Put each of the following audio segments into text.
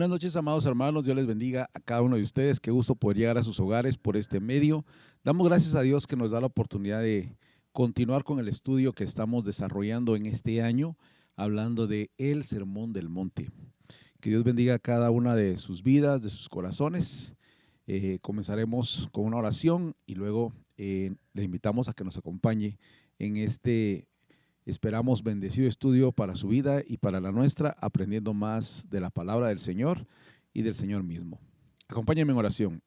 Buenas noches, amados hermanos. Dios les bendiga a cada uno de ustedes. Qué gusto poder llegar a sus hogares por este medio. Damos gracias a Dios que nos da la oportunidad de continuar con el estudio que estamos desarrollando en este año, hablando de el Sermón del Monte. Que Dios bendiga a cada una de sus vidas, de sus corazones. Comenzaremos con una oración y luego le invitamos a que nos acompañe en este esperamos bendecido estudio para su vida y para la nuestra, aprendiendo más de la palabra del Señor y del Señor mismo. Acompáñenme en oración.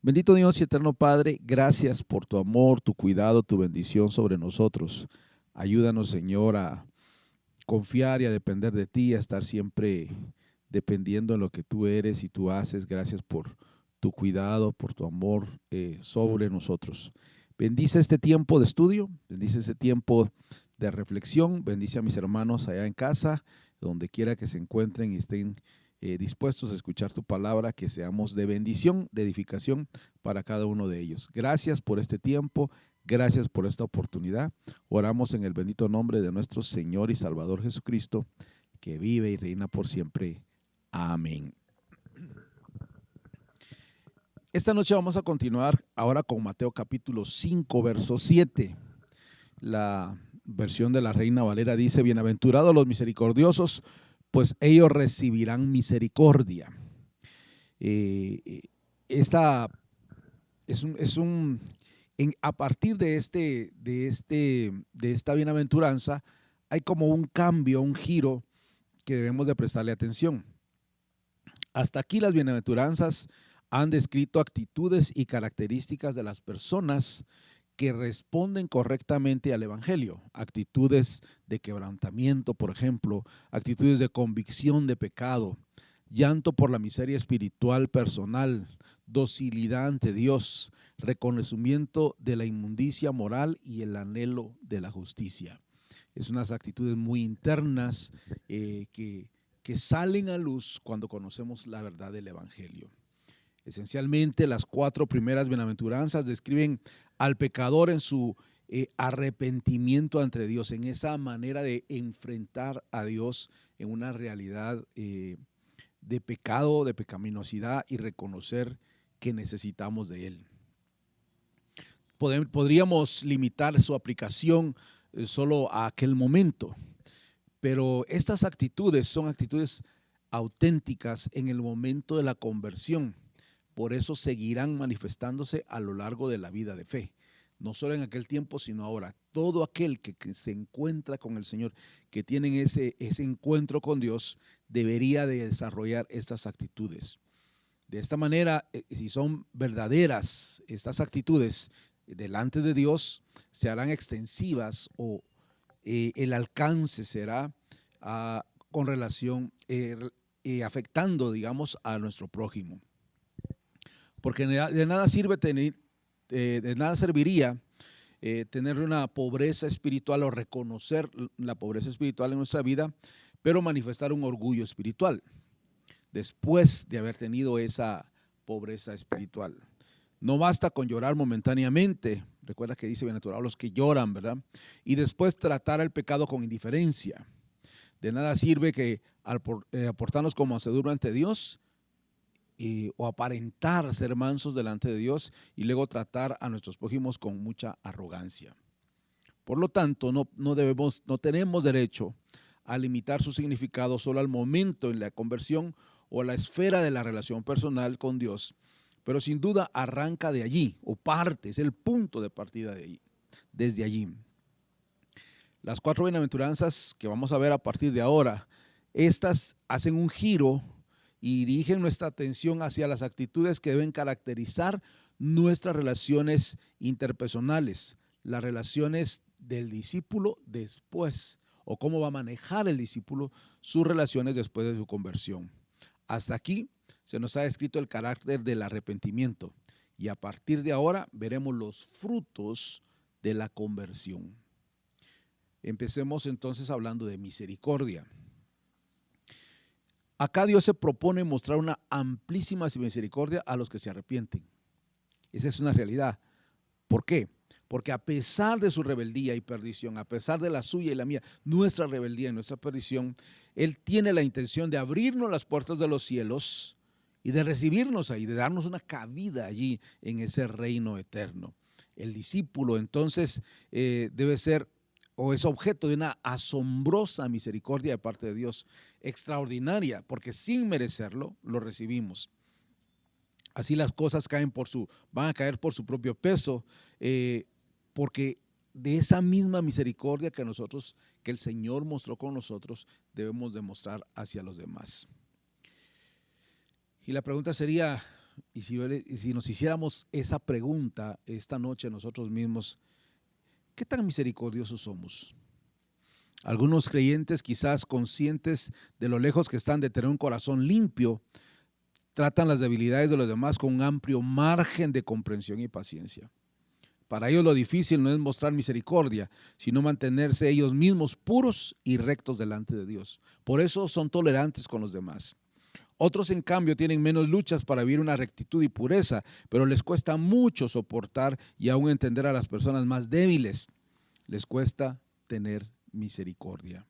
Bendito Dios y eterno Padre, gracias por tu amor, tu cuidado, tu bendición sobre nosotros. Ayúdanos, Señor, a confiar y a depender de ti, a estar siempre dependiendo en lo que tú eres y tú haces. Gracias por tu cuidado, por tu amor sobre nosotros. Bendice este tiempo de estudio, bendice este tiempo de reflexión, bendice a mis hermanos allá en casa, donde quiera que se encuentren y estén dispuestos a escuchar tu palabra, que seamos de bendición, de edificación para cada uno de ellos. Gracias por este tiempo, gracias por esta oportunidad. Oramos en el bendito nombre de nuestro Señor y Salvador Jesucristo, que vive y reina por siempre. Amén. Esta noche vamos a continuar ahora con Mateo capítulo 5, verso 7. La versión de la Reina Valera dice: bienaventurados los misericordiosos, pues ellos recibirán misericordia. A partir de esta bienaventuranza hay como un cambio, un giro que debemos de prestarle atención. Hasta aquí las bienaventuranzas han descrito actitudes y características de las personas que responden correctamente al Evangelio. Actitudes de quebrantamiento, por ejemplo, actitudes de convicción de pecado, llanto por la miseria espiritual personal, docilidad ante Dios, reconocimiento de la inmundicia moral y el anhelo de la justicia. Es unas actitudes muy internas que salen a luz cuando conocemos la verdad del Evangelio. Esencialmente, las 4 primeras bienaventuranzas describen al pecador en su arrepentimiento ante Dios, en esa manera de enfrentar a Dios en una realidad de pecado, de pecaminosidad y reconocer que necesitamos de Él. Podríamos limitar su aplicación solo a aquel momento, pero estas actitudes son actitudes auténticas en el momento de la conversión. Por eso seguirán manifestándose a lo largo de la vida de fe. No solo en aquel tiempo, sino ahora. Todo aquel que se encuentra con el Señor, que tienen ese encuentro con Dios, debería de desarrollar estas actitudes. De esta manera, si son verdaderas estas actitudes delante de Dios, se harán extensivas o el alcance será con relación, afectando, digamos, a nuestro prójimo. Porque de nada serviría tener una pobreza espiritual o reconocer la pobreza espiritual en nuestra vida, pero manifestar un orgullo espiritual después de haber tenido esa pobreza espiritual. No basta con llorar momentáneamente, recuerda que dice bienaventurados los que lloran, ¿verdad? Y después tratar el pecado con indiferencia. De nada sirve que al aportarnos como hacedura ante Dios, o aparentar ser mansos delante de Dios y luego tratar a nuestros prójimos con mucha arrogancia. Por lo tanto, no tenemos derecho a limitar su significado solo al momento en la conversión o a la esfera de la relación personal con Dios, pero sin duda arranca de allí o parte, es el punto de partida de allí, desde allí. Las 4 bienaventuranzas que vamos a ver a partir de ahora, estas hacen un giro y dirigen nuestra atención hacia las actitudes que deben caracterizar nuestras relaciones interpersonales, las relaciones del discípulo después, o cómo va a manejar el discípulo sus relaciones después de su conversión. Hasta aquí se nos ha descrito el carácter del arrepentimiento y a partir de ahora veremos los frutos de la conversión. Empecemos entonces hablando de misericordia. Acá Dios se propone mostrar una amplísima misericordia a los que se arrepienten. Esa es una realidad. ¿Por qué? porque a pesar de su rebeldía y perdición, a pesar de la suya y la mía, nuestra rebeldía y nuestra perdición, Él tiene la intención de abrirnos las puertas de los cielos y de recibirnos ahí, de darnos una cabida allí en ese reino eterno. El discípulo entonces debe ser o es objeto de una asombrosa misericordia de parte de Dios, extraordinaria, porque sin merecerlo lo recibimos. Así las cosas van a caer por su propio peso, porque de esa misma misericordia que el Señor mostró con nosotros, debemos demostrar hacia los demás. Y la pregunta sería, y si nos hiciéramos esa pregunta esta noche nosotros mismos, ¿qué tan misericordiosos somos? Algunos creyentes, quizás conscientes de lo lejos que están de tener un corazón limpio, tratan las debilidades de los demás con un amplio margen de comprensión y paciencia. Para ellos lo difícil no es mostrar misericordia, sino mantenerse ellos mismos puros y rectos delante de Dios. Por eso son tolerantes con los demás. Otros, en cambio, tienen menos luchas para vivir una rectitud y pureza, pero les cuesta mucho soportar y aún entender a las personas más débiles. Les cuesta tener misericordia.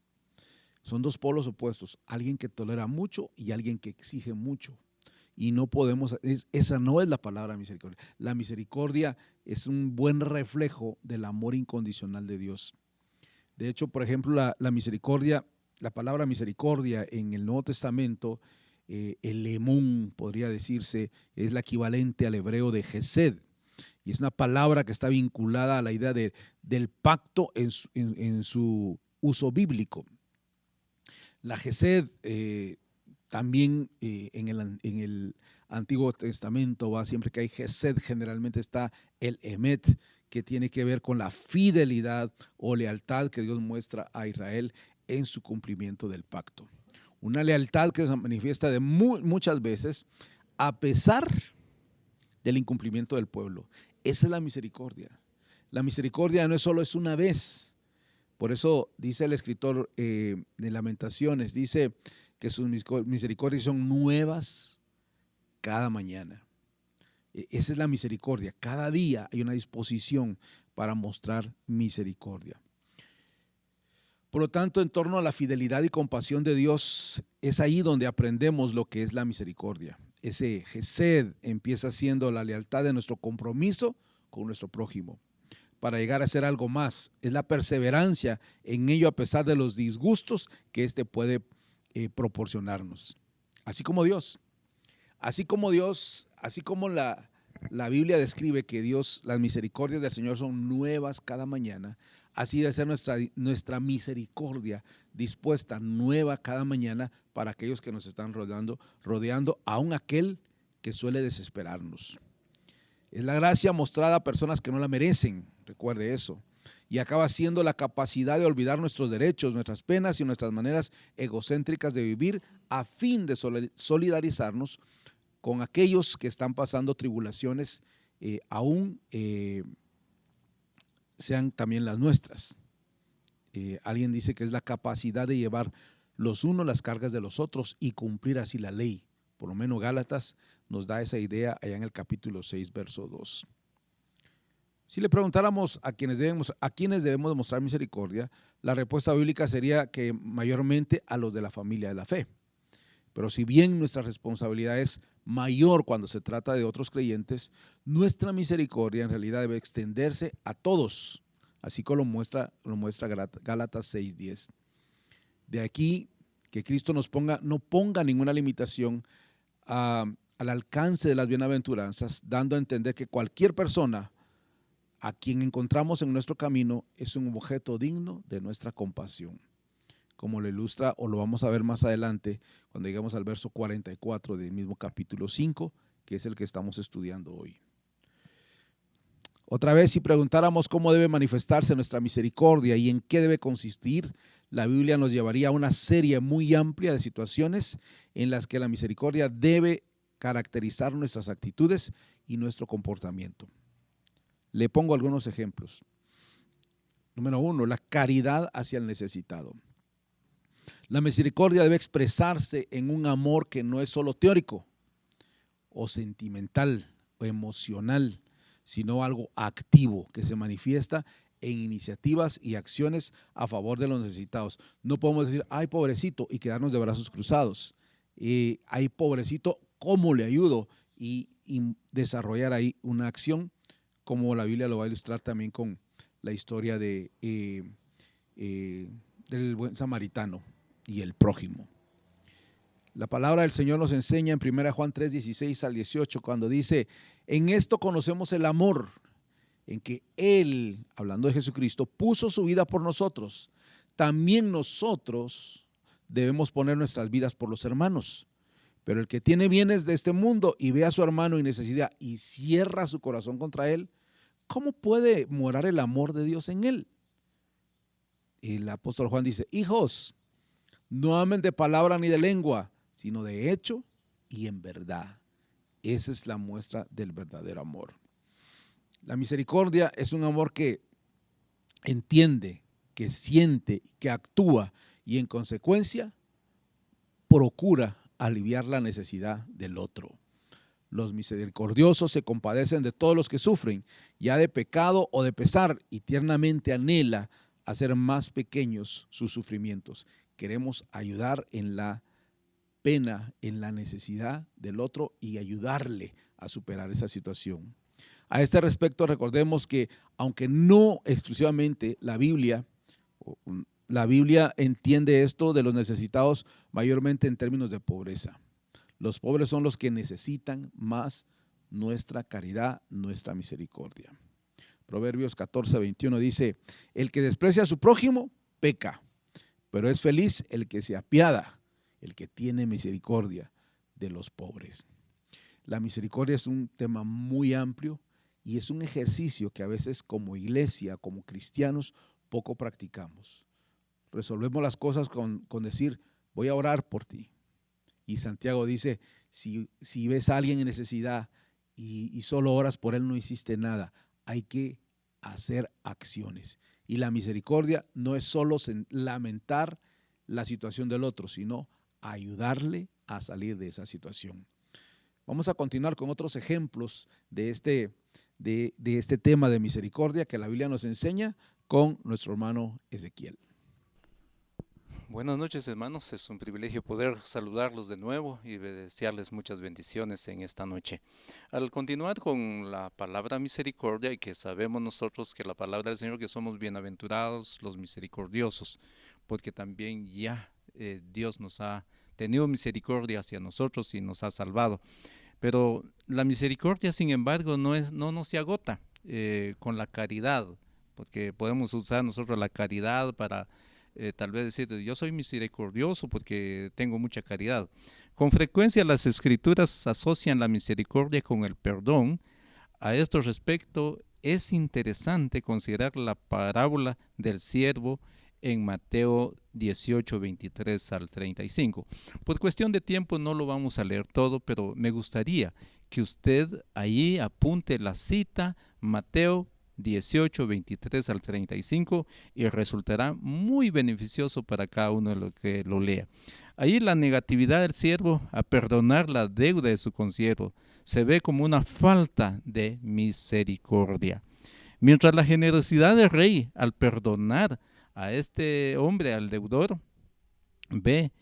Son dos polos opuestos, alguien que tolera mucho y alguien que exige mucho. Y no podemos, esa no es la palabra misericordia. La misericordia es un buen reflejo del amor incondicional de Dios. De hecho, por ejemplo, la misericordia, la palabra misericordia en el Nuevo Testamento, el emún, podría decirse, es la equivalente al hebreo de gesed. Y es una palabra que está vinculada a la idea del pacto en su uso bíblico. La gesed también en el Antiguo Testamento, siempre que hay gesed, generalmente está el emet, que tiene que ver con la fidelidad o lealtad que Dios muestra a Israel en su cumplimiento del pacto. Una lealtad que se manifiesta muchas veces a pesar del incumplimiento del pueblo. Esa es la misericordia. La misericordia no es solo una vez. Por eso dice el escritor de Lamentaciones, dice que sus misericordias son nuevas cada mañana. Esa es la misericordia. Cada día hay una disposición para mostrar misericordia. Por lo tanto, en torno a la fidelidad y compasión de Dios, es ahí donde aprendemos lo que es la misericordia. Ese gesed empieza siendo la lealtad de nuestro compromiso con nuestro prójimo, para llegar a ser algo más. Es la perseverancia en ello a pesar de los disgustos que éste puede proporcionarnos. Así como la Biblia describe que las misericordias del Señor son nuevas cada mañana, así debe ser nuestra misericordia dispuesta nueva cada mañana para aquellos que nos están rodeando, aun aquel que suele desesperarnos. Es la gracia mostrada a personas que no la merecen, recuerde eso, y acaba siendo la capacidad de olvidar nuestros derechos, nuestras penas y nuestras maneras egocéntricas de vivir a fin de solidarizarnos con aquellos que están pasando tribulaciones, aún sean también las nuestras. Alguien dice que es la capacidad de llevar los unos las cargas de los otros y cumplir así la ley. Por lo menos Gálatas nos da esa idea allá en el capítulo 6, verso 2. Si le preguntáramos a quienes debemos mostrar misericordia, la respuesta bíblica sería que mayormente a los de la familia de la fe. Pero si bien nuestra responsabilidad es mayor cuando se trata de otros creyentes, nuestra misericordia en realidad debe extenderse a todos, así como lo muestra Gálatas 6:10. De aquí que Cristo no ponga ninguna limitación al alcance de las bienaventuranzas, dando a entender que cualquier persona a quien encontramos en nuestro camino es un objeto digno de nuestra compasión, como lo ilustra o lo vamos a ver más adelante cuando lleguemos al verso 44 del mismo capítulo 5, que es el que estamos estudiando hoy. Otra vez, si preguntáramos cómo debe manifestarse nuestra misericordia y en qué debe consistir, la Biblia nos llevaría a una serie muy amplia de situaciones en las que la misericordia debe caracterizar nuestras actitudes y nuestro comportamiento. Le pongo algunos ejemplos. Número 1, la caridad hacia el necesitado. La misericordia debe expresarse en un amor que no es solo teórico o sentimental o emocional, sino algo activo que se manifiesta en iniciativas y acciones a favor de los necesitados. No podemos decir, ay, pobrecito, y quedarnos de brazos cruzados. Ay, pobrecito, ¿cómo le ayudo? Y desarrollar ahí una acción, como la Biblia lo va a ilustrar también con la historia del buen samaritano y el prójimo. La palabra del Señor nos enseña en 1 Juan 3, 16 al 18, cuando dice, en esto conocemos el amor, en que Él, hablando de Jesucristo, puso su vida por nosotros. También nosotros debemos poner nuestras vidas por los hermanos. Pero el que tiene bienes de este mundo y ve a su hermano en necesidad y cierra su corazón contra él, ¿cómo puede morar el amor de Dios en él? El apóstol Juan dice, hijos, no amen de palabra ni de lengua, sino de hecho y en verdad. Esa es la muestra del verdadero amor. La misericordia es un amor que entiende, que siente, que actúa y en consecuencia procura aliviar la necesidad del otro. Los misericordiosos se compadecen de todos los que sufren, ya de pecado o de pesar, y tiernamente anhela hacer más pequeños sus sufrimientos. Queremos ayudar en la pena, en la necesidad del otro y ayudarle a superar esa situación. A este respecto, recordemos que aunque no exclusivamente la Biblia entiende esto de los necesitados mayormente en términos de pobreza. Los pobres son los que necesitan más nuestra caridad, nuestra misericordia. Proverbios 14, 21 dice, el que desprecia a su prójimo, peca, pero es feliz el que se apiada, el que tiene misericordia de los pobres. La misericordia es un tema muy amplio y es un ejercicio que a veces como iglesia, como cristianos, poco practicamos. Resolvemos las cosas con decir, voy a orar por ti. Y Santiago dice, si ves a alguien en necesidad y solo oras por él, no hiciste nada. Hay que hacer acciones. Y la misericordia no es solo lamentar la situación del otro, sino ayudarle a salir de esa situación. Vamos a continuar con otros ejemplos de este tema de misericordia que la Biblia nos enseña con nuestro hermano Ezequiel. Buenas noches, hermanos, es un privilegio poder saludarlos de nuevo y desearles muchas bendiciones en esta noche. Al continuar con la palabra misericordia, y que sabemos nosotros que la palabra del Señor, que somos bienaventurados los misericordiosos, porque también ya Dios nos ha tenido misericordia hacia nosotros y nos ha salvado. Pero la misericordia, sin embargo, no se agota con la caridad, porque podemos usar nosotros la caridad para tal vez decir, yo soy misericordioso porque tengo mucha caridad. Con frecuencia las escrituras asocian la misericordia con el perdón. A este respecto es interesante considerar la parábola del siervo en Mateo 18, 23 al 35. Por cuestión de tiempo no lo vamos a leer todo, pero me gustaría que usted ahí apunte la cita, Mateo 18, 23 al 35, y resultará muy beneficioso para cada uno de los que lo lea. Ahí la negatividad del siervo a perdonar la deuda de su consiervo se ve como una falta de misericordia. Mientras la generosidad del rey al perdonar a este hombre, al deudor, ve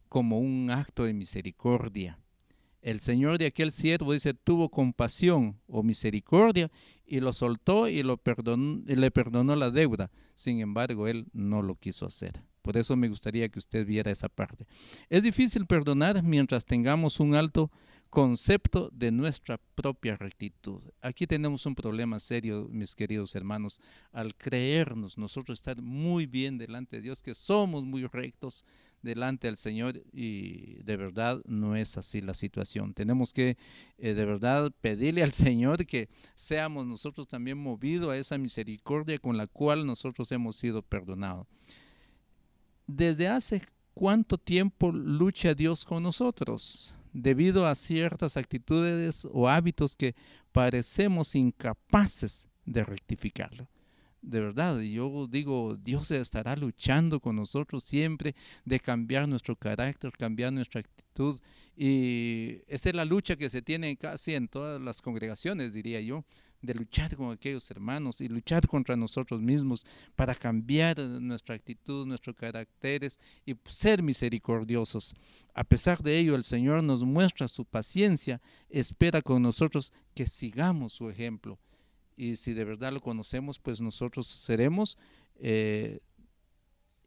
como un acto de misericordia. El señor de aquel siervo, dice, tuvo compasión o misericordia y lo soltó y le perdonó la deuda. Sin embargo, él no lo quiso hacer. Por eso me gustaría que usted viera esa parte. Es difícil perdonar mientras tengamos un alto concepto de nuestra propia rectitud. Aquí tenemos un problema serio, mis queridos hermanos, al creernos nosotros estar muy bien delante de Dios, que somos muy rectos delante del Señor, y de verdad no es así la situación. Tenemos que de verdad pedirle al Señor que seamos nosotros también movidos a esa misericordia con la cual nosotros hemos sido perdonados. ¿Desde hace cuánto tiempo lucha Dios con nosotros? Debido a ciertas actitudes o hábitos que parecemos incapaces de rectificarlo. De verdad, yo digo, Dios estará luchando con nosotros siempre de cambiar nuestro carácter, cambiar nuestra actitud. Y esta es la lucha que se tiene casi en todas las congregaciones, diría yo, de luchar con aquellos hermanos y luchar contra nosotros mismos para cambiar nuestra actitud, nuestros caracteres y ser misericordiosos. A pesar de ello, el Señor nos muestra su paciencia, espera con nosotros que sigamos su ejemplo. Y si de verdad lo conocemos, pues nosotros seremos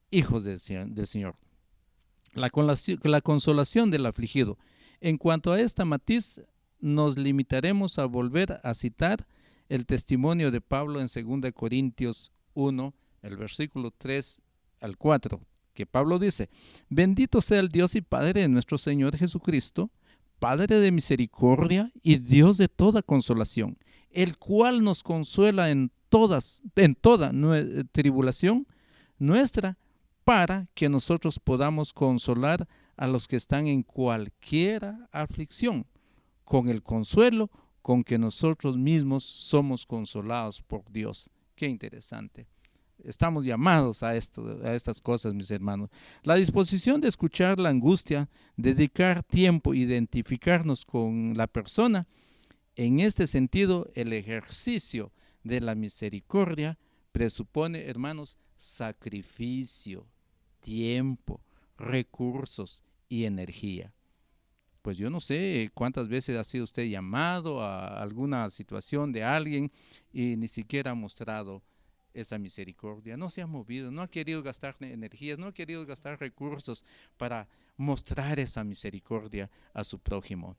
hijos del Señor. La consolación del afligido. En cuanto a esta matiz, nos limitaremos a volver a citar el testimonio de Pablo en 2 Corintios 1, el versículo 3 al 4, que Pablo dice: bendito sea el Dios y Padre de nuestro Señor Jesucristo, Padre de misericordia y Dios de toda consolación, el cual nos consuela en toda tribulación nuestra, para que nosotros podamos consolar a los que están en cualquiera aflicción, con el consuelo con que nosotros mismos somos consolados por Dios. Qué interesante. Estamos llamados a estas cosas, mis hermanos. La disposición de escuchar la angustia, dedicar tiempo, identificarnos con la persona. En este sentido, el ejercicio de la misericordia presupone, hermanos, sacrificio, tiempo, recursos y energía. Pues yo no sé cuántas veces ha sido usted llamado a alguna situación de alguien y ni siquiera ha mostrado esa misericordia. No se ha movido, no ha querido gastar energías, no ha querido gastar recursos para mostrar esa misericordia a su prójimo.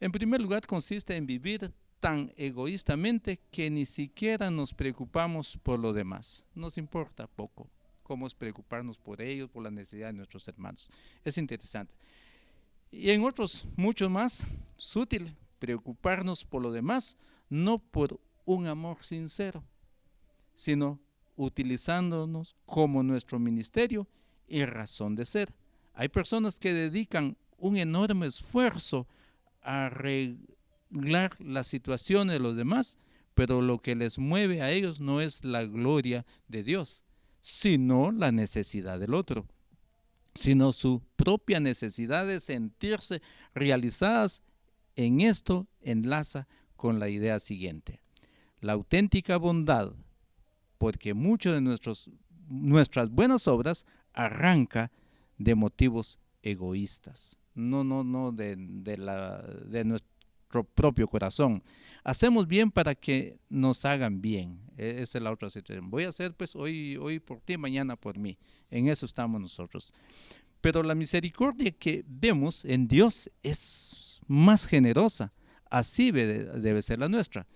En primer lugar, consiste en vivir tan egoístamente que ni siquiera nos preocupamos por lo demás. Nos importa poco cómo es preocuparnos por ellos, por la necesidad de nuestros hermanos. Es interesante. Y en otros, mucho más sutil, preocuparnos por lo demás, no por un amor sincero, sino utilizándonos como nuestro ministerio y razón de ser. Hay personas que dedican un enorme esfuerzo a arreglar la situación de los demás, pero lo que les mueve a ellos no es la gloria de Dios, sino la necesidad del otro, sino su propia necesidad de sentirse realizadas. En esto enlaza con la idea siguiente: la auténtica bondad, porque mucho de nuestras buenas obras arranca de motivos egoístas, no de nuestro propio corazón. Hacemos bien para que nos hagan bien. Esa es la otra situación. Voy a hacer pues hoy por ti, mañana por mí. En eso estamos nosotros. Pero la misericordia que vemos en Dios es más generosa. Así debe ser la nuestra.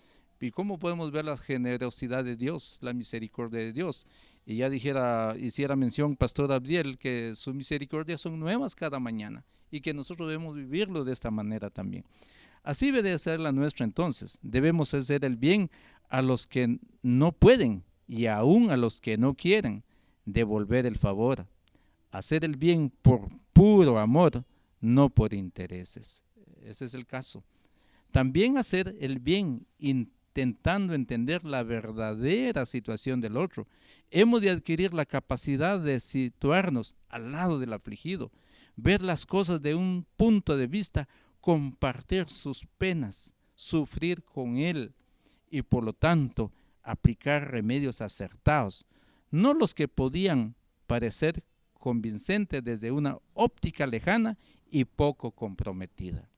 ¿Y cómo podemos ver la generosidad de Dios, la misericordia de Dios? Y ya hiciera mención Pastor Abdiel, que sus misericordias son nuevas cada mañana y que nosotros debemos vivirlo de esta manera también. Así debe ser la nuestra entonces. Debemos hacer el bien a los que no pueden y aún a los que no quieren, devolver el favor. Hacer el bien por puro amor, no por intereses. Ese es el caso. También hacer el bien intentando entender la verdadera situación del otro. Hemos de adquirir la capacidad de situarnos al lado del afligido, ver las cosas de un punto de vista, compartir sus penas, sufrir con él y por lo tanto aplicar remedios acertados, no los que podían parecer convincentes desde una óptica lejana y poco comprometida.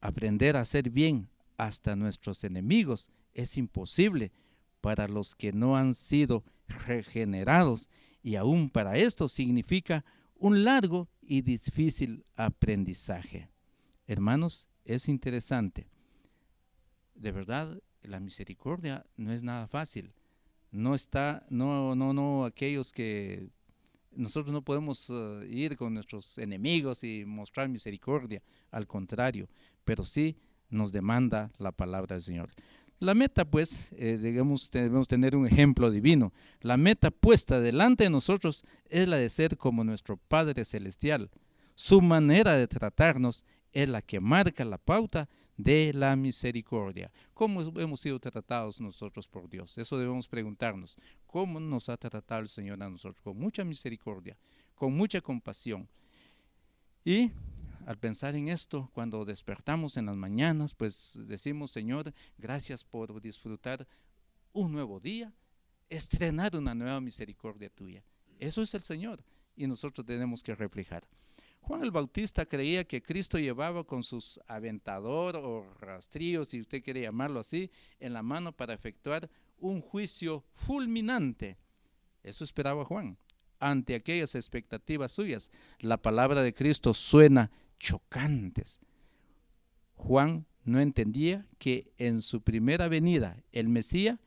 Aprender a hacer bien hasta nuestros enemigos es imposible para los que no han sido regenerados, y aún para esto significa un largo y difícil aprendizaje. Hermanos, es interesante. De verdad, la misericordia no es nada fácil. No aquellos que nosotros no podemos ir con nuestros enemigos y mostrar misericordia, al contrario, pero sí nos demanda la palabra del Señor. La meta, pues, debemos tener un ejemplo divino. La meta puesta delante de nosotros es la de ser como nuestro Padre Celestial. Su manera de tratarnos es la que marca la pauta de la misericordia. ¿Cómo hemos sido tratados nosotros por Dios? Eso debemos preguntarnos. ¿Cómo nos ha tratado el Señor a nosotros? Con mucha misericordia, con mucha compasión. Y al pensar en esto, cuando despertamos en las mañanas, pues decimos, Señor, gracias por disfrutar un nuevo día, estrenar una nueva misericordia tuya. Eso es el Señor y nosotros tenemos que reflejar. Juan el Bautista creía que Cristo llevaba con sus aventador o rastrillos, si usted quiere llamarlo así, en la mano para efectuar un juicio fulminante. Eso esperaba Juan. Ante aquellas expectativas suyas, la palabra de Cristo suena chocantes. Juan no entendía que en su primera venida el Mesías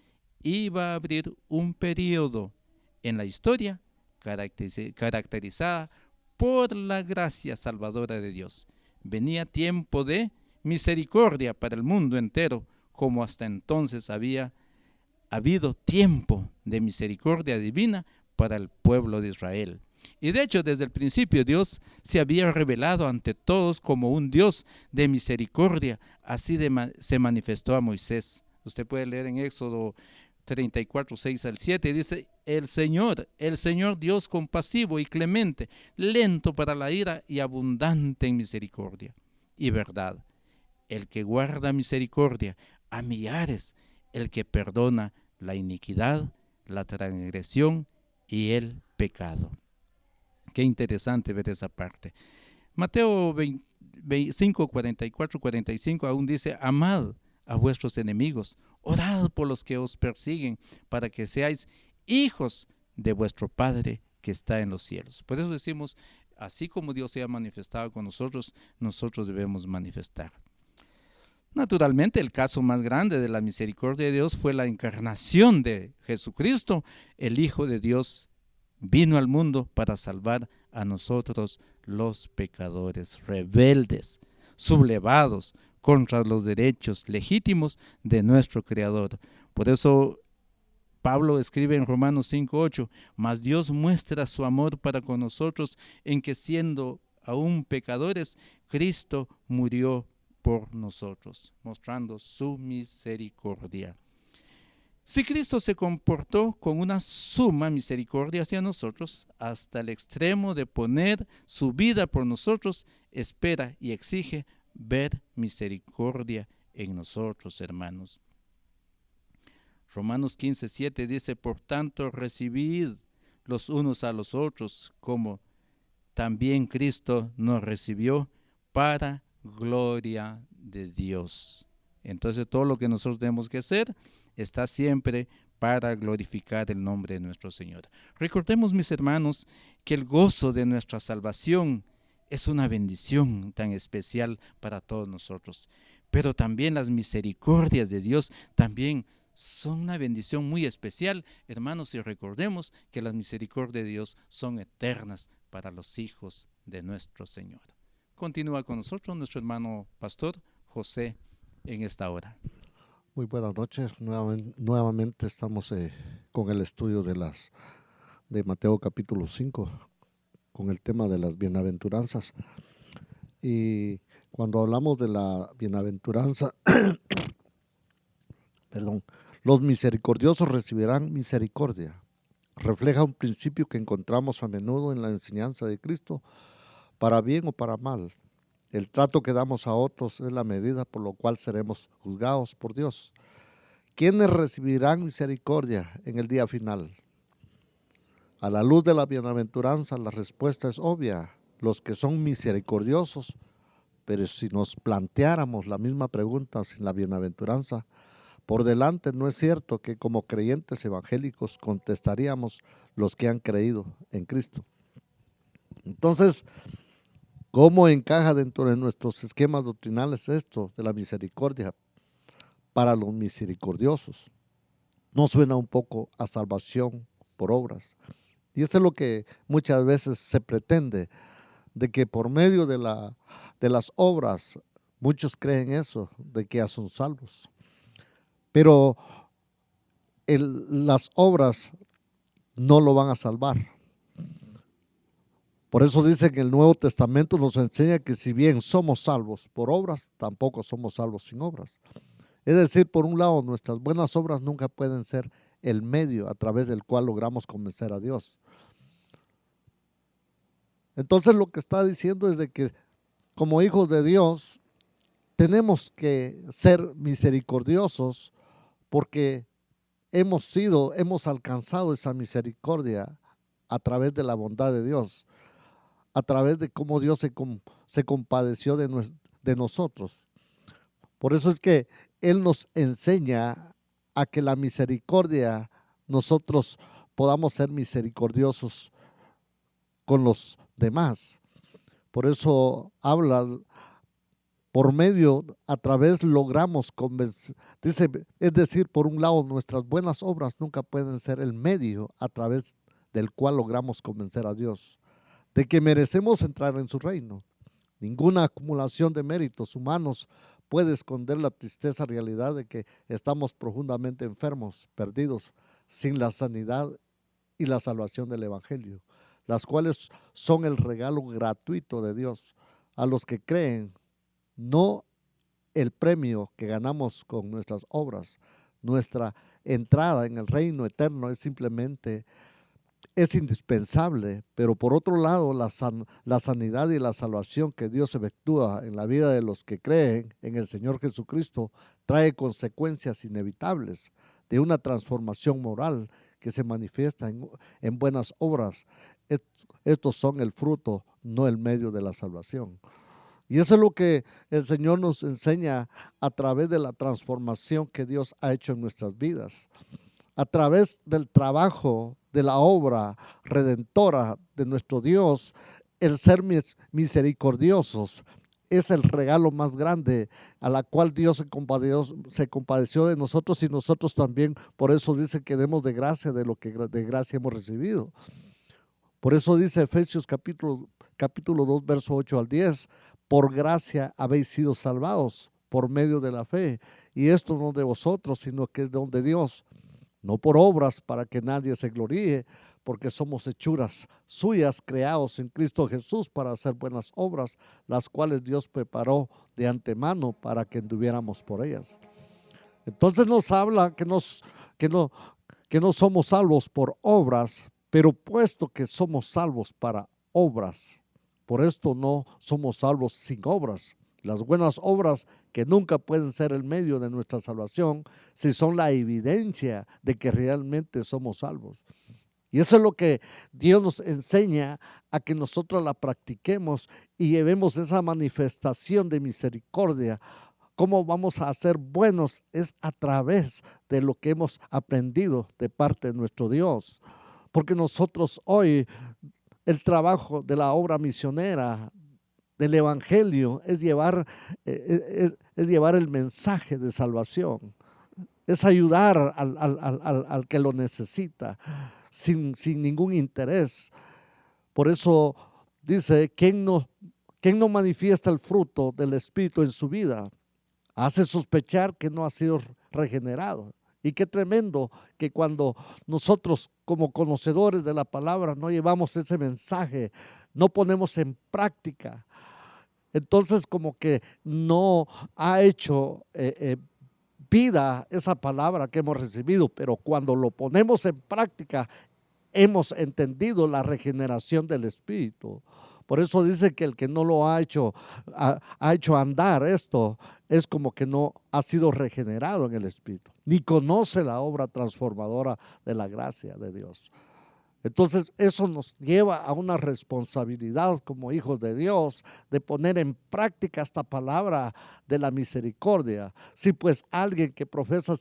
iba a abrir un periodo en la historia caracterizada por la gracia salvadora de Dios. Venía tiempo de misericordia para el mundo entero, como hasta entonces había habido tiempo de misericordia divina para el pueblo de Israel. Y de hecho, desde el principio Dios se había revelado ante todos como un Dios de misericordia. Así se manifestó a Moisés. Usted puede leer en Éxodo 34, 6 al 7, dice, el Señor Dios compasivo y clemente, lento para la ira y abundante en misericordia y verdad, el que guarda misericordia a millares, el que perdona la iniquidad, la transgresión y el pecado. Qué interesante ver esa parte. Mateo 25, 44, 45 aún dice, amad a vuestros enemigos, orad por los que os persiguen, para que seáis hijos de vuestro Padre que está en los cielos. Por eso decimos, así como Dios se ha manifestado con nosotros, nosotros debemos manifestar. Naturalmente, el caso más grande de la misericordia de Dios fue la encarnación de Jesucristo. El Hijo de Dios vino al mundo para salvar a nosotros los pecadores rebeldes, sublevados contra los derechos legítimos de nuestro Creador. Por eso Pablo escribe en Romanos 5:8, mas Dios muestra su amor para con nosotros en que siendo aún pecadores, Cristo murió por nosotros, mostrando su misericordia. Si Cristo se comportó con una suma misericordia hacia nosotros, hasta el extremo de poner su vida por nosotros, espera y exige ver misericordia en nosotros, hermanos. Romanos 15:7 dice, por tanto, recibid los unos a los otros, como también Cristo nos recibió para gloria de Dios. Entonces todo lo que nosotros tenemos que hacer está siempre para glorificar el nombre de nuestro Señor. Recordemos, mis hermanos, que el gozo de nuestra salvación es una bendición tan especial para todos nosotros. Pero también las misericordias de Dios también son una bendición muy especial, hermanos, y recordemos que las misericordias de Dios son eternas para los hijos de nuestro Señor. Continúa con nosotros nuestro hermano pastor José en esta hora. Muy buenas noches. Nuevamente estamos con el estudio de Mateo capítulo 5, con el tema de las bienaventuranzas. Y cuando hablamos de la bienaventuranza, los misericordiosos recibirán misericordia. Refleja un principio que encontramos a menudo en la enseñanza de Cristo, para bien o para mal. El trato que damos a otros es la medida por lo cual seremos juzgados por Dios. ¿Quiénes recibirán misericordia en el día final? A la luz de la bienaventuranza, la respuesta es obvia: los que son misericordiosos. Pero si nos planteáramos la misma pregunta sin la bienaventuranza por delante, no es cierto que como creyentes evangélicos contestaríamos los que han creído en Cristo. Entonces, ¿cómo encaja dentro de nuestros esquemas doctrinales esto de la misericordia para los misericordiosos? ¿No suena un poco a salvación por obras? Y eso es lo que muchas veces se pretende, de que por medio de las obras, muchos creen eso, de que ya son salvos. Pero las obras no lo van a salvar. Por eso dice que el Nuevo Testamento nos enseña que si bien somos salvos por obras, tampoco somos salvos sin obras. Es decir, por un lado, nuestras buenas obras nunca pueden ser el medio a través del cual logramos convencer a Dios. Entonces lo que está diciendo es de que como hijos de Dios, tenemos que ser misericordiosos porque hemos alcanzado esa misericordia a través de la bondad de Dios, a través de cómo Dios se compadeció de nosotros. Por eso es que Él nos enseña a que la misericordia, nosotros podamos ser misericordiosos con los demás. Por eso habla, por medio, a través logramos convencer, dice, es decir, por un lado, nuestras buenas obras nunca pueden ser el medio a través del cual logramos convencer a Dios de que merecemos entrar en su reino. Ninguna acumulación de méritos humanos puede esconder la tristeza realidad de que estamos profundamente enfermos, perdidos, sin la sanidad y la salvación del Evangelio, las cuales son el regalo gratuito de Dios a los que creen, no el premio que ganamos con nuestras obras. Nuestra entrada en el reino eterno es indispensable, pero por otro lado, la sanidad y la salvación que Dios efectúa en la vida de los que creen en el Señor Jesucristo trae consecuencias inevitables de una transformación moral que se manifiesta en buenas obras. Estos son el fruto, no el medio de la salvación. Y eso es lo que el Señor nos enseña a través de la transformación que Dios ha hecho en nuestras vidas. A través del trabajo, de la obra redentora de nuestro Dios, el ser misericordiosos es el regalo más grande a la cual Dios se compadeció de nosotros, y nosotros también, por eso dice que demos de gracia de lo que de gracia hemos recibido. Por eso dice Efesios capítulo 2, verso 8 al 10, por gracia habéis sido salvados por medio de la fe, y esto no de vosotros, sino que es don de Dios, no por obras para que nadie se gloríe, porque somos hechuras suyas, creados en Cristo Jesús para hacer buenas obras, las cuales Dios preparó de antemano para que anduviéramos por ellas. Entonces nos habla que no somos salvos por obras, pero puesto que somos salvos para obras, por esto no somos salvos sin obras. Las buenas obras, que nunca pueden ser el medio de nuestra salvación, si son la evidencia de que realmente somos salvos. Y eso es lo que Dios nos enseña, a que nosotros la practiquemos y llevemos esa manifestación de misericordia. ¿Cómo vamos a ser buenos? Es a través de lo que hemos aprendido de parte de nuestro Dios. Porque nosotros hoy, el trabajo de la obra misionera, del Evangelio, es llevar el mensaje de salvación, es ayudar al que lo necesita sin ningún interés. Por eso dice, ¿quién no manifiesta el fruto del Espíritu en su vida? Hace sospechar que no ha sido regenerado. Y qué tremendo que cuando nosotros, como conocedores de la palabra, no llevamos ese mensaje, no ponemos en práctica, entonces como que no ha hecho vida esa palabra que hemos recibido. Pero cuando lo ponemos en práctica, hemos entendido la regeneración del Espíritu. Por eso dice que el que no lo ha hecho andar esto, es como que no ha sido regenerado en el Espíritu, ni conoce la obra transformadora de la gracia de Dios. Entonces eso nos lleva a una responsabilidad como hijos de Dios, de poner en práctica esta palabra de la misericordia. Si pues alguien que profesa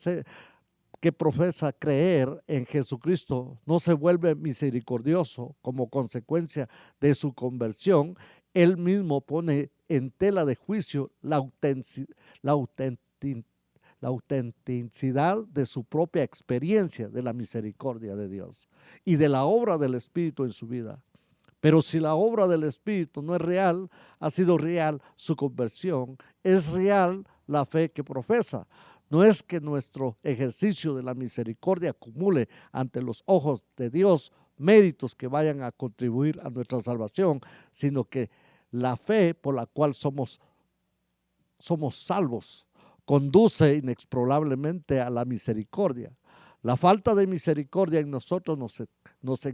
creer en Jesucristo no se vuelve misericordioso como consecuencia de su conversión, él mismo pone en tela de juicio la autenticidad de su propia experiencia de la misericordia de Dios y de la obra del Espíritu en su vida. Pero si la obra del Espíritu no es real, ha sido real su conversión, es real la fe que profesa. No es que nuestro ejercicio de la misericordia acumule ante los ojos de Dios méritos que vayan a contribuir a nuestra salvación, sino que la fe por la cual somos salvos conduce inexorablemente a la misericordia. La falta de misericordia en nosotros nos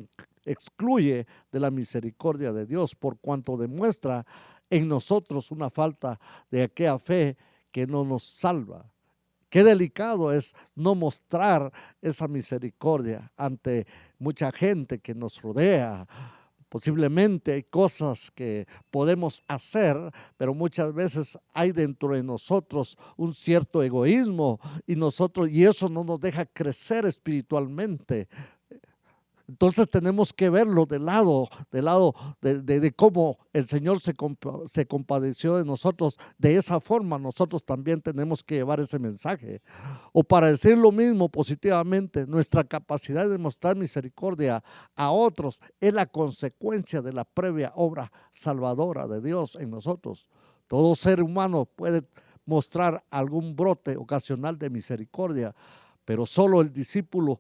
excluye de la misericordia de Dios, por cuanto demuestra en nosotros una falta de aquella fe que no nos salva. Qué delicado es no mostrar esa misericordia ante mucha gente que nos rodea. Posiblemente hay cosas que podemos hacer, pero muchas veces hay dentro de nosotros un cierto egoísmo y eso no nos deja crecer espiritualmente. Entonces tenemos que verlo del lado de cómo el Señor se compadeció de nosotros. De esa forma nosotros también tenemos que llevar ese mensaje. O para decir lo mismo positivamente, nuestra capacidad de mostrar misericordia a otros es la consecuencia de la previa obra salvadora de Dios en nosotros. Todo ser humano puede mostrar algún brote ocasional de misericordia, pero solo el discípulo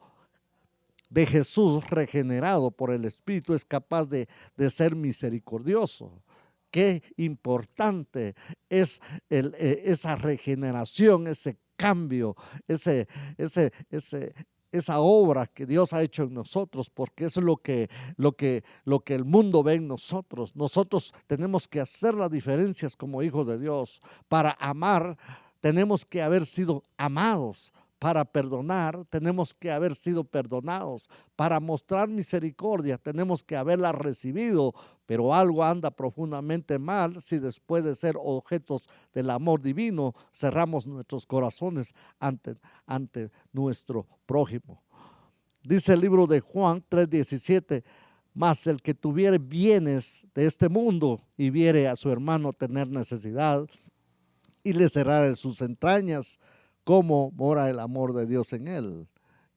de Jesús regenerado por el Espíritu es capaz de ser misericordioso. Qué importante es esa regeneración, ese cambio, esa obra que Dios ha hecho en nosotros, porque eso es lo que el mundo ve en nosotros. Nosotros tenemos que hacer las diferencias como hijos de Dios. Para amar tenemos que haber sido amados. Para perdonar, tenemos que haber sido perdonados. Para mostrar misericordia, tenemos que haberla recibido. Pero algo anda profundamente mal si después de ser objetos del amor divino, cerramos nuestros corazones ante nuestro prójimo. Dice el libro de Juan 3:17, mas el que tuviere bienes de este mundo y viere a su hermano tener necesidad y le cerrare sus entrañas, ¿cómo mora el amor de Dios en él?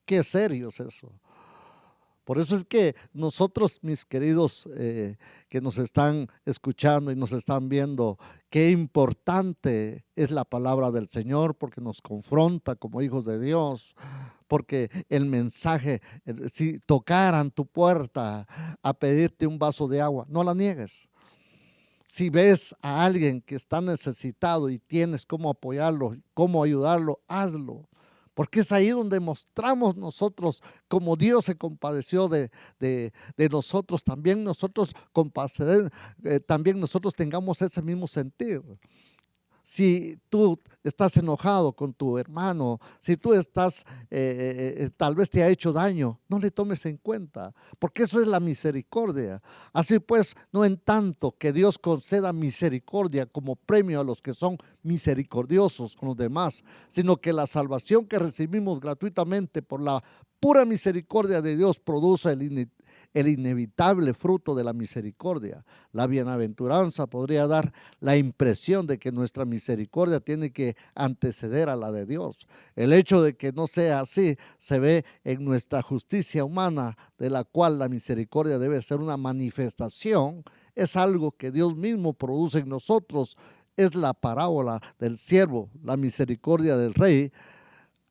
Qué serio es eso. Por eso es que nosotros, mis queridos que nos están escuchando y nos están viendo, qué importante es la palabra del Señor, porque nos confronta como hijos de Dios, porque el mensaje, si tocaran tu puerta a pedirte un vaso de agua, no la niegues. Si ves a alguien que está necesitado y tienes cómo apoyarlo, cómo ayudarlo, hazlo. Porque es ahí donde mostramos nosotros como Dios se compadeció de nosotros. También nosotros también nosotros tengamos ese mismo sentir. Si tú estás enojado con tu hermano, si tú estás, tal vez te ha hecho daño, no le tomes en cuenta, porque eso es la misericordia. Así pues, no en tanto que Dios conceda misericordia como premio a los que son misericordiosos con los demás, sino que la salvación que recibimos gratuitamente por la pura misericordia de Dios produce el inevitable fruto de la misericordia. La bienaventuranza podría dar la impresión de que nuestra misericordia tiene que anteceder a la de Dios. El hecho de que no sea así se ve en nuestra justicia humana, de la cual la misericordia debe ser una manifestación. Es algo que Dios mismo produce en nosotros. Es la parábola del siervo. La misericordia del rey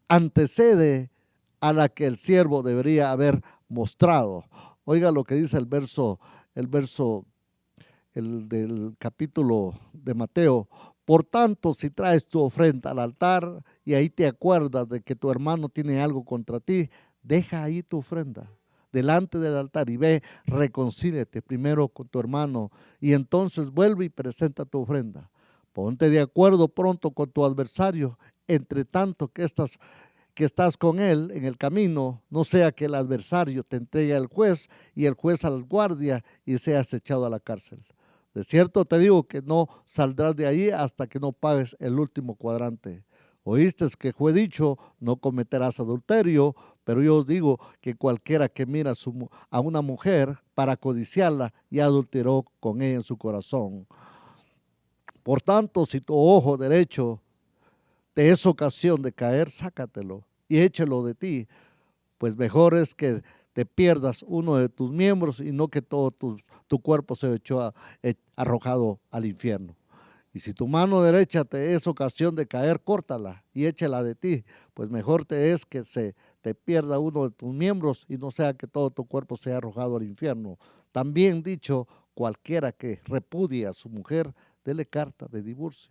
antecede a la que el siervo debería haber mostrado. Oiga lo que dice el verso del capítulo de Mateo. Por tanto, si traes tu ofrenda al altar y ahí te acuerdas de que tu hermano tiene algo contra ti, deja ahí tu ofrenda delante del altar y ve, reconcíliate primero con tu hermano y entonces vuelve y presenta tu ofrenda. Ponte de acuerdo pronto con tu adversario, entre tanto que estás con él en el camino, no sea que el adversario te entregue al juez y el juez al guardia y seas echado a la cárcel. De cierto te digo que no saldrás de allí hasta que no pagues el último cuadrante. Oíste que fue dicho, no cometerás adulterio, pero yo os digo que cualquiera que mira a una mujer para codiciarla, ya adulteró con ella en su corazón. Por tanto, si tu ojo derecho te es ocasión de caer, sácatelo y échelo de ti, pues mejor es que te pierdas uno de tus miembros y no que todo tu cuerpo se arrojado al infierno. Y si tu mano derecha te es ocasión de caer, córtala y échala de ti, pues mejor te es que se te pierda uno de tus miembros y no sea que todo tu cuerpo sea arrojado al infierno. También dicho, cualquiera que repudie a su mujer, dele carta de divorcio.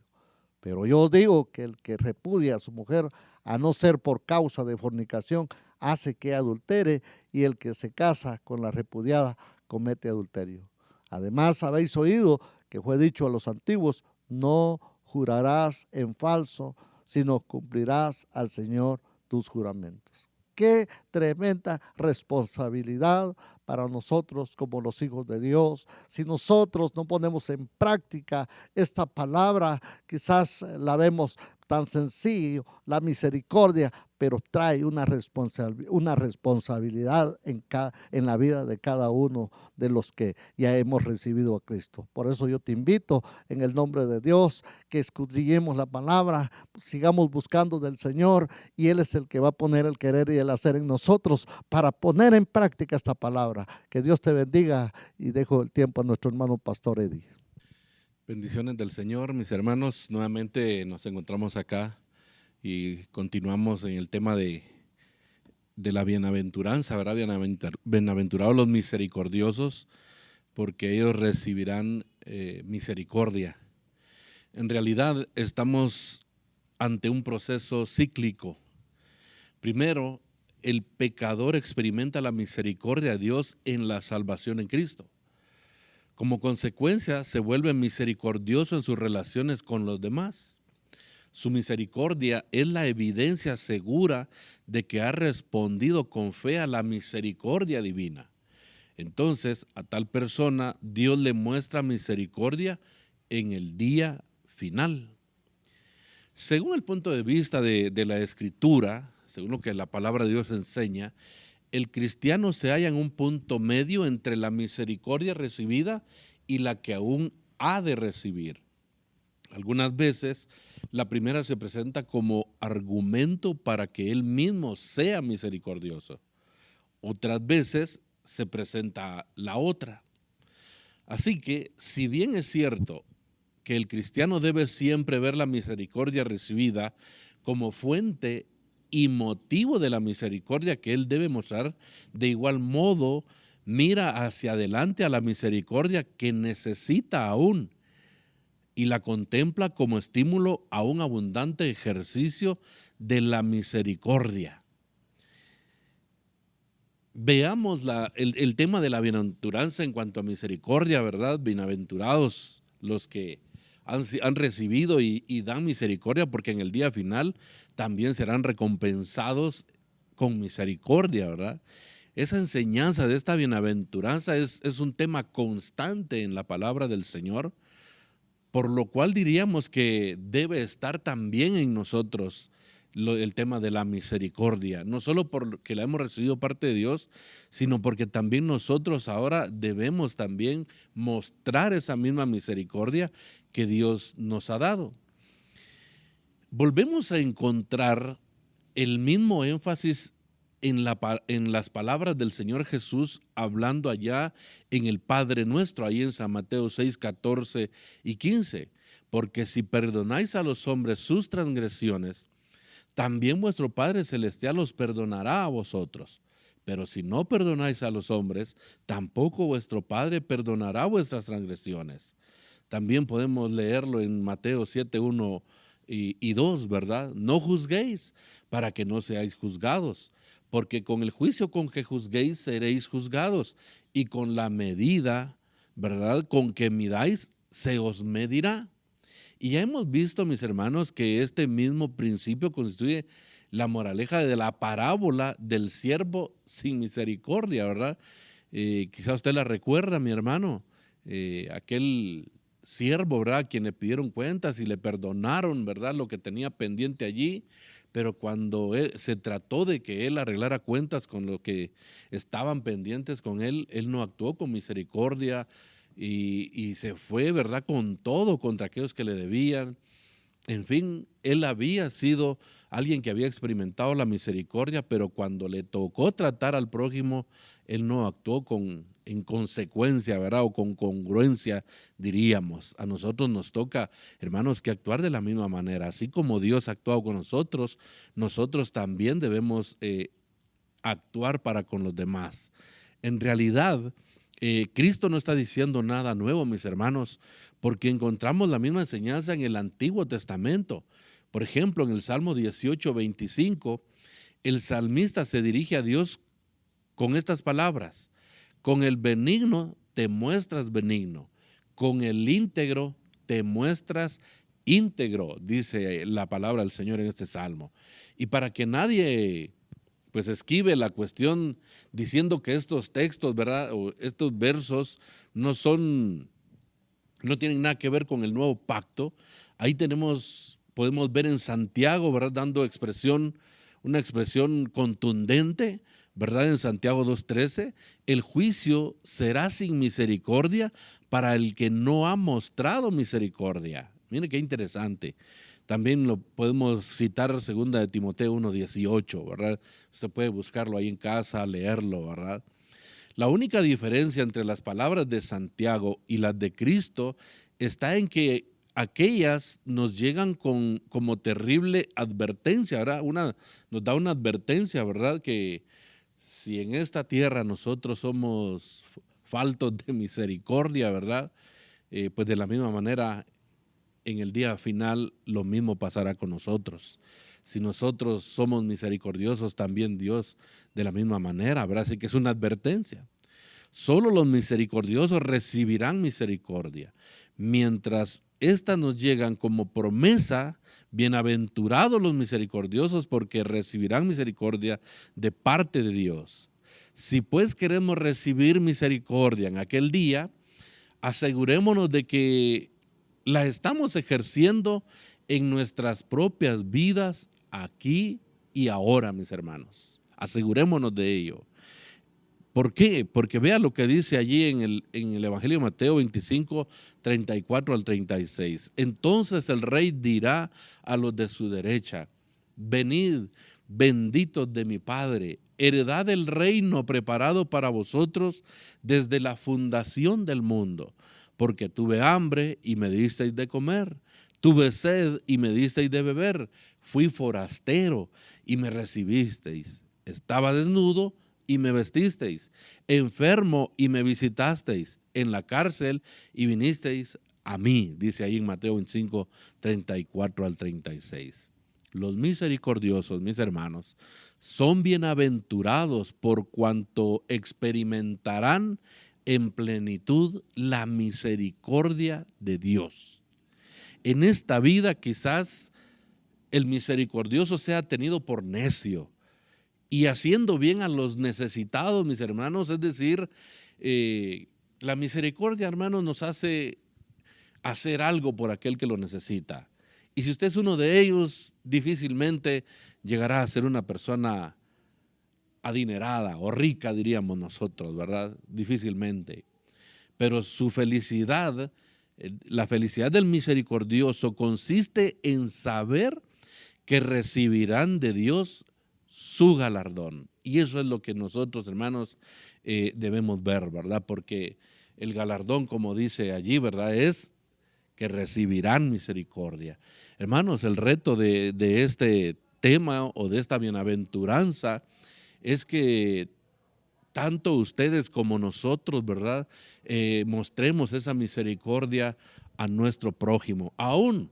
Pero yo os digo que el que repudia a su mujer, a no ser por causa de fornicación, hace que adultere, y el que se casa con la repudiada comete adulterio. Además, habéis oído que fue dicho a los antiguos: no jurarás en falso, sino cumplirás al Señor tus juramentos. Qué tremenda responsabilidad para nosotros como los hijos de Dios. Si nosotros no ponemos en práctica esta palabra, quizás la vemos tan sencillo, la misericordia, pero trae una responsabilidad en la vida de cada uno de los que ya hemos recibido a Cristo. Por eso yo te invito en el nombre de Dios que escudriñemos la palabra, sigamos buscando del Señor, y Él es el que va a poner el querer y el hacer en nosotros para poner en práctica esta palabra. Que Dios te bendiga, y dejo el tiempo a nuestro hermano Pastor Eddie. Bendiciones del Señor, mis hermanos. Nuevamente nos encontramos acá y continuamos en el tema de la bienaventuranza, ¿verdad? Bienaventurados los misericordiosos, porque ellos recibirán misericordia. En realidad estamos ante un proceso cíclico. Primero, el pecador experimenta la misericordia de Dios en la salvación en Cristo. Como consecuencia, se vuelve misericordioso en sus relaciones con los demás. Su misericordia es la evidencia segura de que ha respondido con fe a la misericordia divina. Entonces, a tal persona, Dios le muestra misericordia en el día final. Según el punto de vista de la Escritura, según lo que la palabra de Dios enseña, el cristiano se halla en un punto medio entre la misericordia recibida y la que aún ha de recibir. Algunas veces la primera se presenta como argumento para que él mismo sea misericordioso. Otras veces se presenta la otra. Así que, si bien es cierto que el cristiano debe siempre ver la misericordia recibida como fuente y motivo de la misericordia que él debe mostrar, de igual modo mira hacia adelante a la misericordia que necesita aún y la contempla como estímulo a un abundante ejercicio de la misericordia. Veamos el tema de la bienaventuranza en cuanto a misericordia, ¿verdad? Bienaventurados los que han recibido y dan misericordia, porque en el día final también serán recompensados con misericordia, ¿verdad? Esa enseñanza de esta bienaventuranza es un tema constante en la palabra del Señor, por lo cual diríamos que debe estar también en nosotros el tema de la misericordia, no solo porque la hemos recibido parte de Dios, sino porque también nosotros ahora debemos también mostrar esa misma misericordia que Dios nos ha dado. Volvemos a encontrar el mismo énfasis en las palabras del Señor Jesús hablando allá en el Padre Nuestro, ahí en San Mateo 6, 14 y 15. Porque si perdonáis a los hombres sus transgresiones, también vuestro Padre Celestial os perdonará a vosotros. Pero si no perdonáis a los hombres, tampoco vuestro Padre perdonará vuestras transgresiones. También podemos leerlo en Mateo 7, 1 y 2, ¿verdad? No juzguéis para que no seáis juzgados, porque con el juicio con que juzguéis seréis juzgados, y con la medida, ¿verdad?, con que midáis se os medirá. Y ya hemos visto, mis hermanos, que este mismo principio constituye la moraleja de la parábola del siervo sin misericordia, ¿verdad? Quizá usted la recuerda, mi hermano, aquel siervo, ¿verdad?, a quien le pidieron cuentas y le perdonaron, ¿verdad?, lo que tenía pendiente allí, pero cuando se trató de que él arreglara cuentas con lo que estaban pendientes con él, él no actuó con misericordia y se fue, ¿verdad?, con todo contra aquellos que le debían. En fin, él había sido alguien que había experimentado la misericordia, pero cuando le tocó tratar al prójimo, él no actuó en consecuencia, ¿verdad?, o con congruencia, diríamos. A nosotros nos toca, hermanos, que actuar de la misma manera. Así como Dios ha actuado con nosotros, nosotros también debemos actuar para con los demás. En realidad, Cristo no está diciendo nada nuevo, mis hermanos, porque encontramos la misma enseñanza en el Antiguo Testamento. Por ejemplo, en el Salmo 18, 25, el salmista se dirige a Dios con estas palabras: con el benigno te muestras benigno, con el íntegro te muestras íntegro, dice la palabra del Señor en este salmo. Y para que nadie pues esquive la cuestión diciendo que estos textos, ¿verdad? O estos versos no tienen nada que ver con el nuevo pacto. Ahí podemos ver en Santiago, ¿verdad? Dando una expresión contundente, ¿verdad? En Santiago 2:13, el juicio será sin misericordia para el que no ha mostrado misericordia. Mire qué interesante. También lo podemos citar 2 de Timoteo 1:18, ¿verdad? Usted puede buscarlo ahí en casa, leerlo, ¿verdad? La única diferencia entre las palabras de Santiago y las de Cristo está en que aquellas nos llegan como terrible advertencia, ¿verdad? Nos da una advertencia, ¿verdad? Que si en esta tierra nosotros somos faltos de misericordia, ¿verdad? Pues de la misma manera, en el día final, lo mismo pasará con nosotros. Si nosotros somos misericordiosos, también Dios de la misma manera, ¿verdad? Así que es una advertencia. Solo los misericordiosos recibirán misericordia. Mientras estas nos llegan como promesa, bienaventurados los misericordiosos porque recibirán misericordia de parte de Dios. Si pues queremos recibir misericordia en aquel día, asegurémonos de que la estamos ejerciendo en nuestras propias vidas aquí y ahora, mis hermanos. Asegurémonos de ello. ¿Por qué? Porque vea lo que dice allí en el Evangelio de Mateo 25, 34 al 36. Entonces el rey dirá a los de su derecha: venid, benditos de mi Padre, heredad del reino preparado para vosotros desde la fundación del mundo. Porque tuve hambre y me disteis de comer, tuve sed y me disteis de beber, fui forastero y me recibisteis, estaba desnudo y me vestisteis, enfermo y me visitasteis, en la cárcel y vinisteis a mí, dice ahí en Mateo 25, 34 al 36. Los misericordiosos, mis hermanos, son bienaventurados por cuanto experimentarán en plenitud la misericordia de Dios. En esta vida quizás el misericordioso sea tenido por necio y haciendo bien a los necesitados, mis hermanos, es decir, la misericordia, hermanos, nos hace hacer algo por aquel que lo necesita. Y si usted es uno de ellos, difícilmente llegará a ser una persona adinerada o rica, diríamos nosotros, ¿verdad? Difícilmente. Pero su felicidad, la felicidad del misericordioso consiste en saber que recibirán de Dios su galardón. Y eso es lo que nosotros, hermanos, debemos ver, ¿verdad? Porque el galardón, como dice allí, ¿verdad?, es que recibirán misericordia. Hermanos, el reto de este tema o de esta bienaventuranza es que tanto ustedes como nosotros, ¿verdad?, mostremos esa misericordia a nuestro prójimo, aún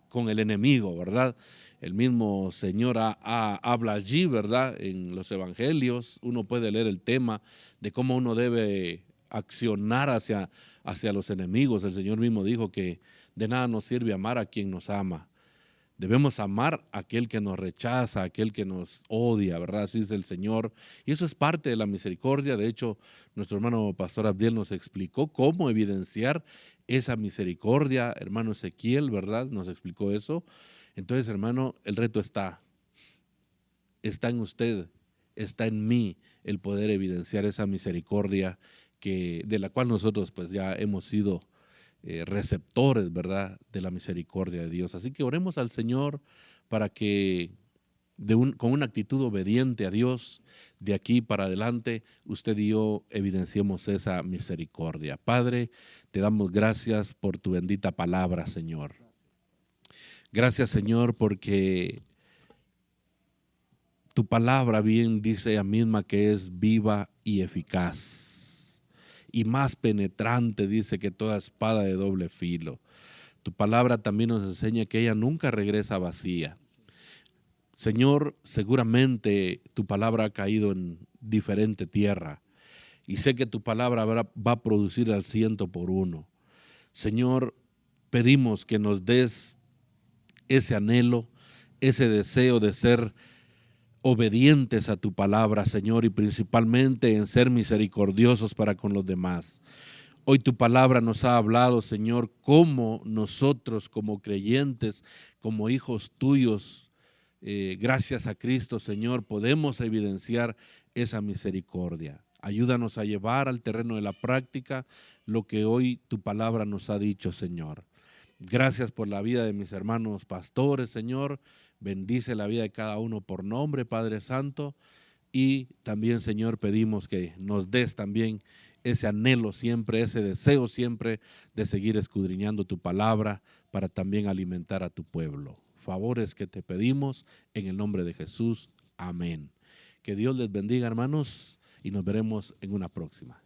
con el enemigo, ¿verdad? El mismo Señor habla allí, ¿verdad?, en los evangelios. Uno puede leer el tema de cómo uno debe accionar hacia los enemigos. El Señor mismo dijo que de nada nos sirve amar a quien nos ama. Debemos amar a aquel que nos rechaza, a aquel que nos odia, ¿verdad? Así dice el Señor. Y eso es parte de la misericordia. De hecho, nuestro hermano Pastor Abdiel nos explicó cómo evidenciar esa misericordia. Hermano Ezequiel, ¿verdad?, nos explicó eso. Entonces, hermano, el reto está en usted, está en mí el poder evidenciar esa misericordia de la cual nosotros pues ya hemos sido receptores, ¿verdad?, de la misericordia de Dios. Así que oremos al Señor para que con una actitud obediente a Dios, de aquí para adelante, usted y yo evidenciemos esa misericordia. Padre, te damos gracias por tu bendita palabra, Señor. Gracias, Señor, porque tu palabra bien dice ella misma que es viva y eficaz. Y más penetrante, dice, que toda espada de doble filo. Tu palabra también nos enseña que ella nunca regresa vacía. Señor, seguramente tu palabra ha caído en diferente tierra y sé que tu palabra va a producir al 100%. Señor, pedimos que nos des ese anhelo, ese deseo de ser obedientes a tu palabra, Señor, y principalmente en ser misericordiosos para con los demás. Hoy tu palabra nos ha hablado, Señor, cómo nosotros como creyentes, como hijos tuyos, gracias a Cristo, Señor, podemos evidenciar esa misericordia. Ayúdanos a llevar al terreno de la práctica lo que hoy tu palabra nos ha dicho, Señor. Gracias por la vida de mis hermanos pastores, Señor. Bendice la vida de cada uno por nombre, Padre Santo. Y también, Señor, pedimos que nos des también ese anhelo siempre, ese deseo siempre de seguir escudriñando tu palabra para también alimentar a tu pueblo. Favores que te pedimos en el nombre de Jesús. Amén. Que Dios les bendiga, hermanos, y nos veremos en una próxima.